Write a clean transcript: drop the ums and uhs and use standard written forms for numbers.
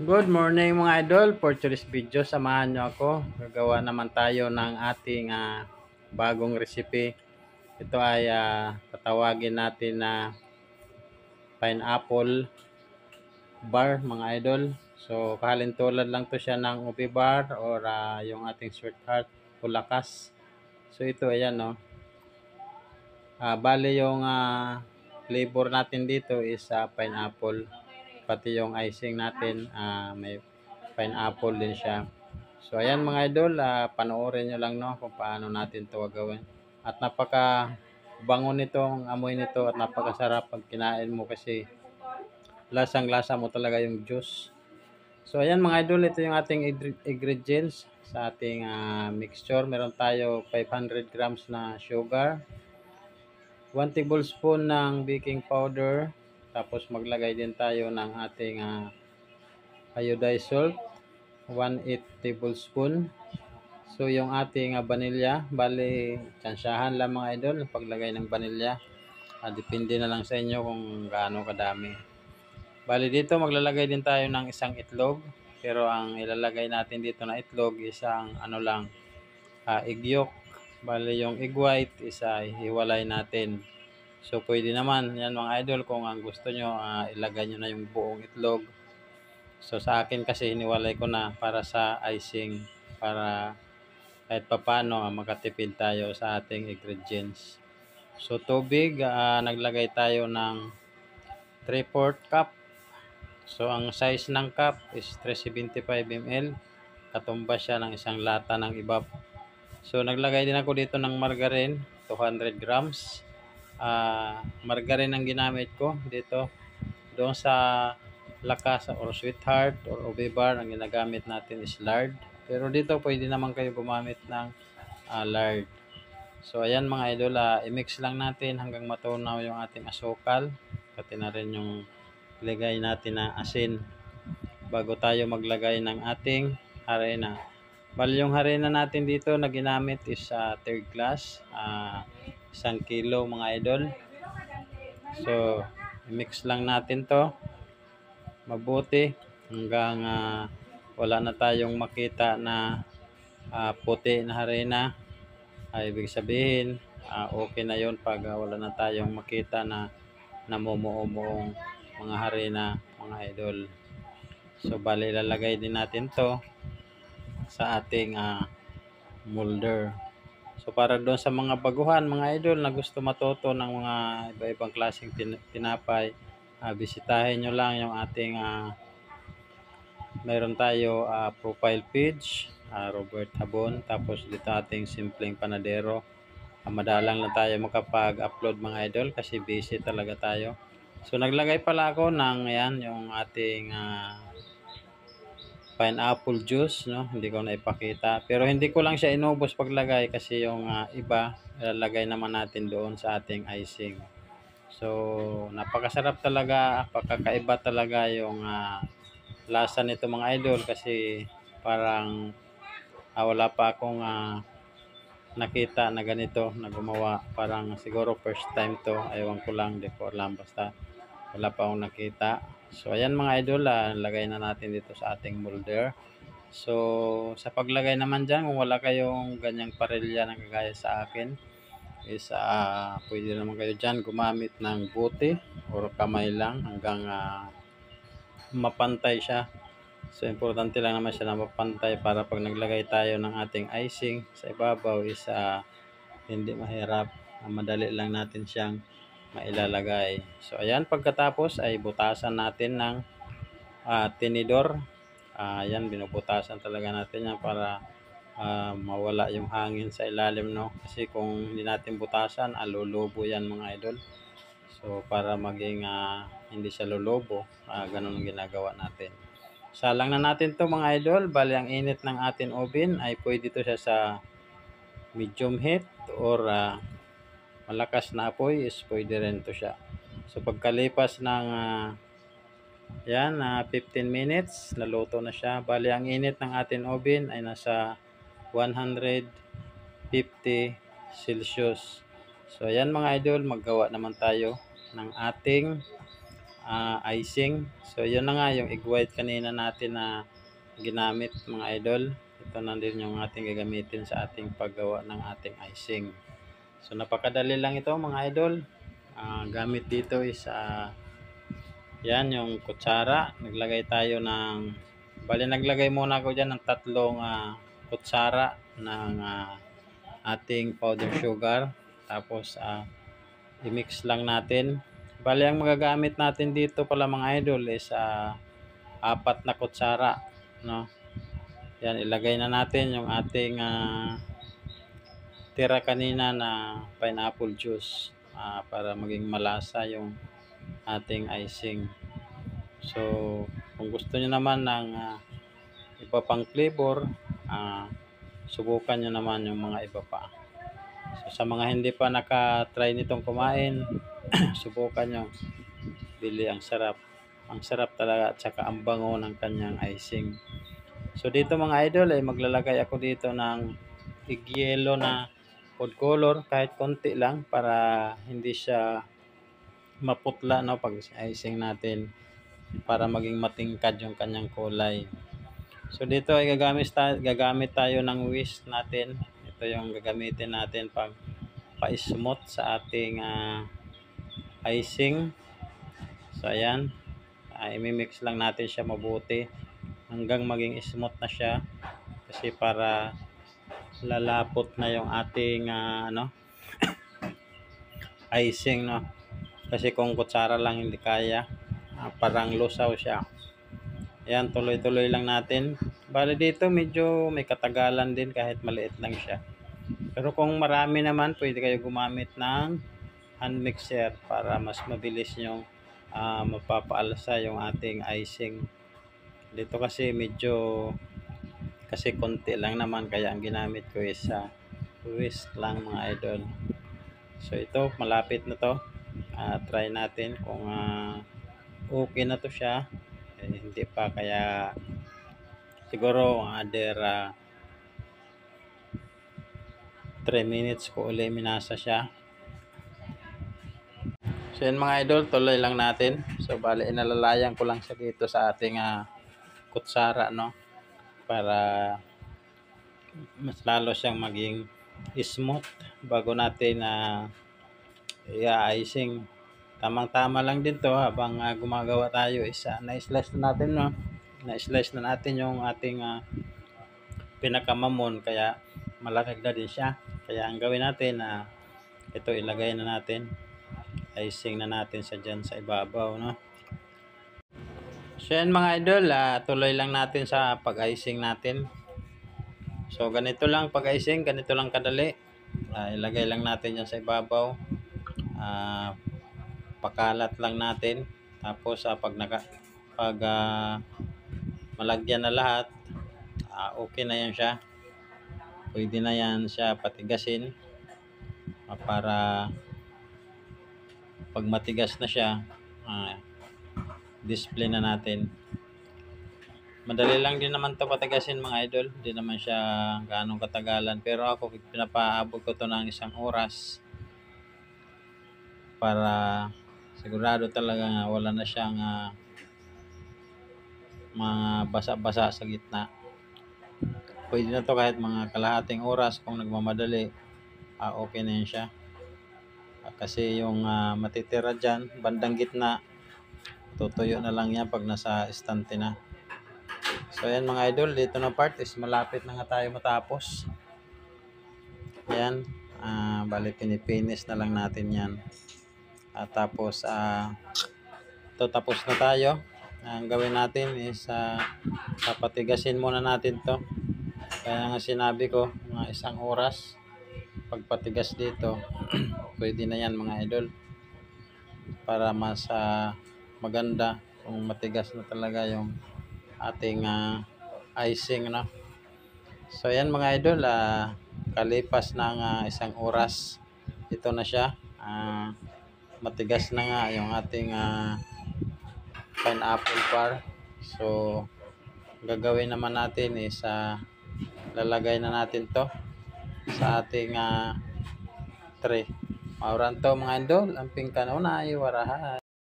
Good morning mga idol. For today's video, samahan nyo ako. Gagawa naman tayo ng ating bagong recipe. Ito ay tatawagin natin na pineapple bar mga idol. So kahalintulad lang to siya ng ubi bar or yung ating sweetheart pulakas. So ito ayan no. Bali yung flavor natin dito is pineapple. Pati yung icing natin may pineapple din siya. So ayan mga idol, panoorin nyo lang no kung paano natin ito gagawin. At napaka bango nitong amoy nito at napakasarap pag kinain mo kasi lasang-lasa mo talaga yung juice. So ayan mga idol, ito yung ating ingredients sa ating mixture. Meron tayo 500 grams na sugar, 1 tablespoon ng baking powder, tapos maglagay din tayo ng ating iodized salt, 1/8 tablespoon. So yung ating vanilya, bali tsansyahan lang mga idol ang paglagay ng vanilya. Depende na lang sa inyo kung gaano kadami. Bali dito maglalagay din tayo ng isang itlog. Pero ang ilalagay natin dito na itlog isang ano lang, egg yolk. Bali yung egg white isa hiwalay natin. So pwede naman yan mga idol kung ang gusto nyo ilagay nyo na yung buong itlog. So sa akin kasi hiniwalay ko na para sa icing, para kahit papano makatipid tayo sa ating ingredients. So tubig, naglagay tayo ng 3/4 cup. So ang size ng cup is 375 ml. Katumbas siya ng isang lata ng ibab. So naglagay din ako dito ng margarine, 200 grams. Margarine ang ginamit ko dito. Doon sa lakas or sweetheart or ube bar, ang ginagamit natin is lard. Pero dito pwede naman kayo gumamit ng lard. So ayan mga idol, i-mix lang natin hanggang matunaw yung ating asukal. Pati na rin yung ilagay natin na asin bago tayo maglagay ng ating harina. Bali yung harina natin dito na ginamit is third class, 1 kilo mga idol. So i-mix lang natin to mabuti hanggang wala na tayong makita na puti na harina. Ibig sabihin okay na yon pag wala na tayong makita na namumuo-muong mga harina mga idol. So bali lalagay din natin to sa ating molder. So para doon sa mga baguhan mga idol na gusto matuto ng mga iba-ibang klaseng tinapay, bisitahin nyo lang yung ating mayroon tayo profile page, Robert Habon, tapos dito ating simpleng panadero. Madalang lang tayo makapag-upload mga idol kasi busy talaga tayo. So naglagay pala ako ng yan yung ating pineapple juice, no? Hindi ko na ipakita. Pero hindi ko lang siya inubos paglagay kasi yung iba ilalagay naman natin doon sa ating icing. So napakasarap talaga, pagkakaiba talaga yung lasa nito mga idol kasi parang wala pa akong nakita na ganito na gumawa. Parang siguro first time to, ewan ko lang, di ko alam, basta wala pa akong nakita. So ayan mga idol, lagay na natin dito sa ating molder. So sa paglagay naman dyan, kung wala kayong ganyang parilya na kagaya sa akin, is pwede naman kayo dyan gumamit ng bote or kamay lang hanggang mapantay siya. So importante lang naman siya na mapantay para pag naglagay tayo ng ating icing sa ibabaw is hindi mahirap, madali lang natin siyang mailalagay. So ayan, pagkatapos ay butasan natin ng tinidor. Ayan, binubutasan talaga natin yan para mawala yung hangin sa ilalim, no? Kasi kung hindi natin butasan, lulubo yan mga idol. So para maging hindi siya lulubo, ganun ang ginagawa natin. Salang na natin to mga idol. Bali ang init ng ating oven ay pwede to siya sa medium heat or malakas na apoy is pwede rin to siya. So pagkalipas ng yan 15 minutes naluto na siya. Bali ang init ng ating oven ay nasa 150 Celsius. So ayan mga idol, maggawa naman tayo ng ating icing. So yun na nga yung egg white kanina natin na ginamit mga idol. Ito na din yung ating gagamitin sa ating paggawa ng ating icing. So napakadali lang ito mga idol. Gamit dito is yan yung kutsara. Naglagay tayo ng naglagay muna ako dyan ng 3 kutsara ng ating powder sugar. Tapos i-mix lang natin. Ang magagamit natin dito pala mga idol is 4 na kutsara, no? Yan, ilagay na natin yung ating tira kanina na pineapple juice para maging malasa yung ating icing. So kung gusto niyo naman ng iba pang flavor, subukan nyo naman yung mga iba pa. So sa mga hindi pa naka-try nitong kumain, subukan nyo. Bili, ang sarap. Ang sarap talaga at saka ang bango ng kanyang icing. So dito mga idol ay maglalagay ako dito ng egg yellow na food color kahit konti lang para hindi siya maputla, no, pag icing natin, para maging matingkad yung kanyang kulay. So dito ay gagamit tayo ng whisk natin. Ito yung gagamitin natin pag pa-smooth sa ating icing. So ayan, i-mix lang natin siya mabuti hanggang maging smooth na siya, kasi para lalapot na yung ating icing, no. Kasi kung kutsara lang hindi kaya, parang lusaw siya. Ayan, tuloy-tuloy lang natin. Bali dito medyo may katagalan din kahit maliit lang siya. Pero kung marami naman, pwede kayo gumamit ng hand mixer para mas mabilis yung mapapaalsa yung ating icing. Dito kasi kasi konti lang naman, kaya ang ginamit ko is whisk lang mga idol. So ito, malapit na to. Try natin kung okay na to siya. Hindi pa, kaya siguro other 3 minutes ko uli minasa siya. So yan mga idol, tuloy lang natin. So bali inalalayan ko lang siya dito sa ating kutsara, no, para mas lalo siyang maging smooth bago natin i-icing. Tamang-tama lang din to habang gumagawa tayo is na-slice na natin, no. Na-slice na natin yung ating pinakamamon, kaya malaki na din siya. Kaya ang gawin natin ito, ilagay na natin, icing na natin sa dyan sa ibabaw, no. So yan mga idol, tuloy lang natin sa pag-icing natin. So ganito lang pag-icing, ganito lang kadali. Ilagay lang natin yan sa ibabaw. Pakalat lang natin. Tapos pag malagyan na lahat, okay na yan siya. Pwede na yan siya patigasin para pag matigas na siya, display na natin. Madali lang din naman to patigasin mga idol. Hindi naman siya gaano katagalan. Pero ako, pinapaabot ko to ng 1 oras para sigurado talaga wala na siyang mga basa-basa sa gitna. Pwede na to kahit mga kalahating oras kung nagmamadali. Okay na yun siya. Kasi yung matitira dyan, bandang gitna, tutuyo na lang yan pag nasa istante na. So ayan mga idol, dito na part is malapit na nga tayo matapos. Ayan, bali pinipinis na lang natin yan. Tapos ito, tapos na tayo. Ang gawin natin is papatigasin muna natin to. Kaya nga sinabi ko, mga 1 oras pagpatigas dito. Pwede na yan mga idol, para mas maganda kung matigas na talaga yung ating icing, no? So ayan mga idol, kalipas ng 1 oras, ito na siya. Matigas na nga yung ating pineapple bar. So gagawin naman natin is lalagay na natin to sa ating tray. Mauran to mga idol, amping kanunay, warahay.